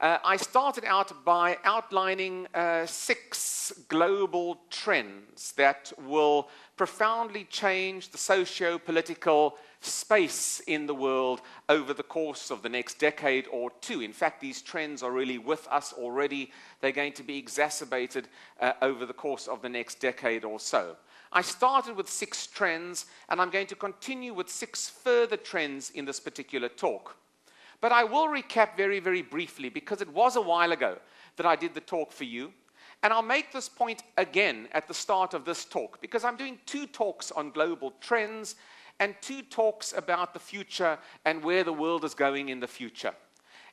I started out by outlining 6 global trends that will profoundly change the socio-political space in the world over the course of the next decade or two. In fact, these trends are really with us already. They're going to be exacerbated over the course of the next decade or so. I started with 6 trends, and I'm going to continue with 6 further trends in this particular talk. But I will recap very, very briefly, because it was a while ago that I did the talk for you. And I'll make this point again at the start of this talk, because I'm doing 2 talks on global trends and 2 talks about the future and where the world is going in the future.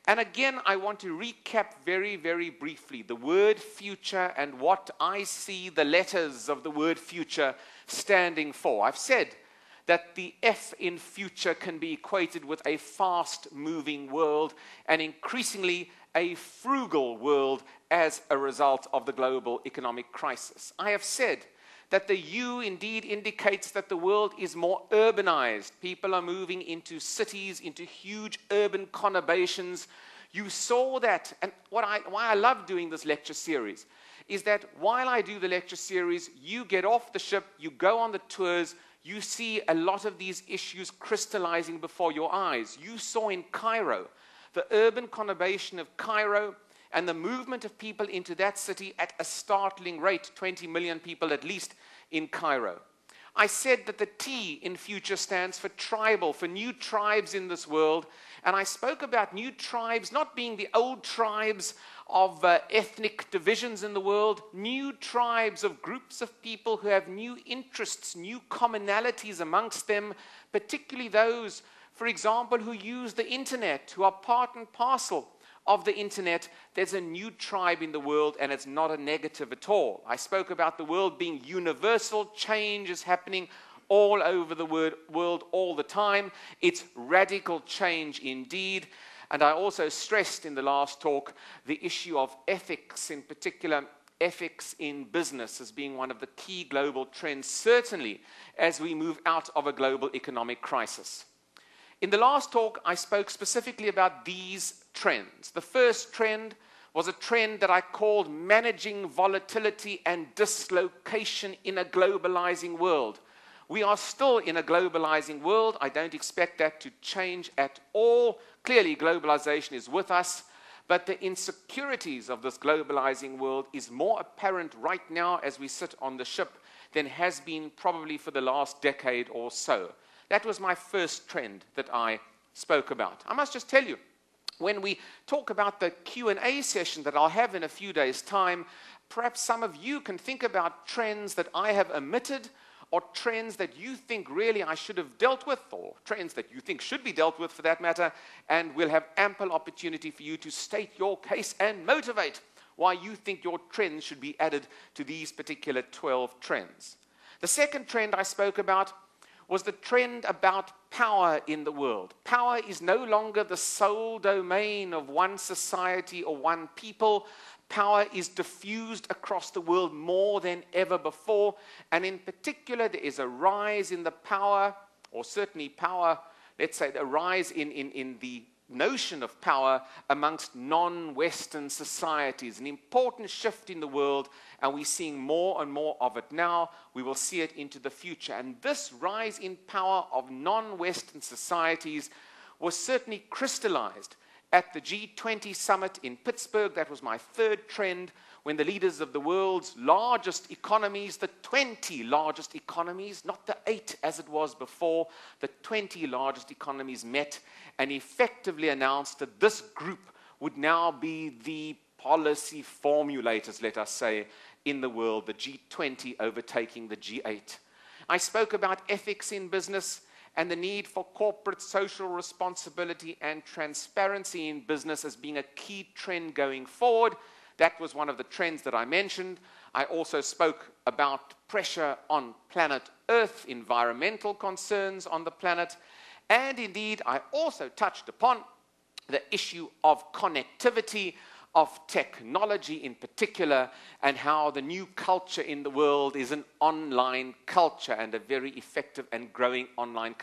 And again, I want to recap very, very briefly the word future and what I see the letters of the word future standing for. I've said that the F in future can be equated with a fast-moving world and increasingly a frugal world as a result of the global economic crisis. I have said that the U indeed indicates that the world is more urbanized. People are moving into cities, into huge urban conurbations. You saw that, and why I love doing this lecture series is that while I do the lecture series, you get off the ship, you go on the tours, you see a lot of these issues crystallizing before your eyes. You saw in Cairo the urban conurbation of Cairo and the movement of people into that city at a startling rate, 20 million people at least in Cairo. I said that the T in future stands for tribal, for new tribes in this world. And I spoke about new tribes not being the old tribes of ethnic divisions in the world, new tribes of groups of people who have new interests, new commonalities amongst them, particularly those, for example, who use the internet, who are part and parcel of the internet. There's a new tribe in the world, and it's not a negative at all. I spoke about the world being universal. Change is happening all over the world all the time. It's radical change indeed. And I also stressed in the last talk the issue of ethics, in particular ethics in business, as being one of the key global trends, certainly as we move out of a global economic crisis. In the last talk, I spoke specifically about these trends. The first trend was a trend that I called managing volatility and dislocation in a globalizing world. We are still in a globalizing world. I don't expect that to change at all. Clearly, globalization is with us, but the insecurities of this globalizing world is more apparent right now as we sit on the ship than has been probably for the last decade or so. That was my first trend that I spoke about. I must just tell you, when we talk about the Q&A session that I'll have in a few days' time, perhaps some of you can think about trends that I have omitted, or trends that you think really I should have dealt with, or trends that you think should be dealt with for that matter, and we'll have ample opportunity for you to state your case and motivate why you think your trends should be added to these particular 12 trends. The second trend I spoke about was the trend about power in the world. Power is no longer the sole domain of one society or one people. Power is diffused across the world more than ever before. And in particular, there is a rise in the power, or certainly power, let's say, a rise in the notion of power amongst non-Western societies. An important shift in the world, and we're seeing more and more of it now. We will see it into the future. And this rise in power of non-Western societies was certainly crystallized at the G20 summit in Pittsburgh. That was my third trend, when the leaders of the world's largest economies, the 20 largest economies, not the 8 as it was before, the 20 largest economies met and effectively announced that this group would now be the policy formulators, let us say, in the world, the G20 overtaking the G8. I spoke about ethics in business and the need for corporate social responsibility and transparency in business as being a key trend going forward. That was one of the trends that I mentioned. I also spoke about pressure on planet Earth, environmental concerns on the planet, and indeed I also touched upon the issue of connectivity, of technology in particular, and how the new culture in the world is an online culture, and a very effective and growing online culture.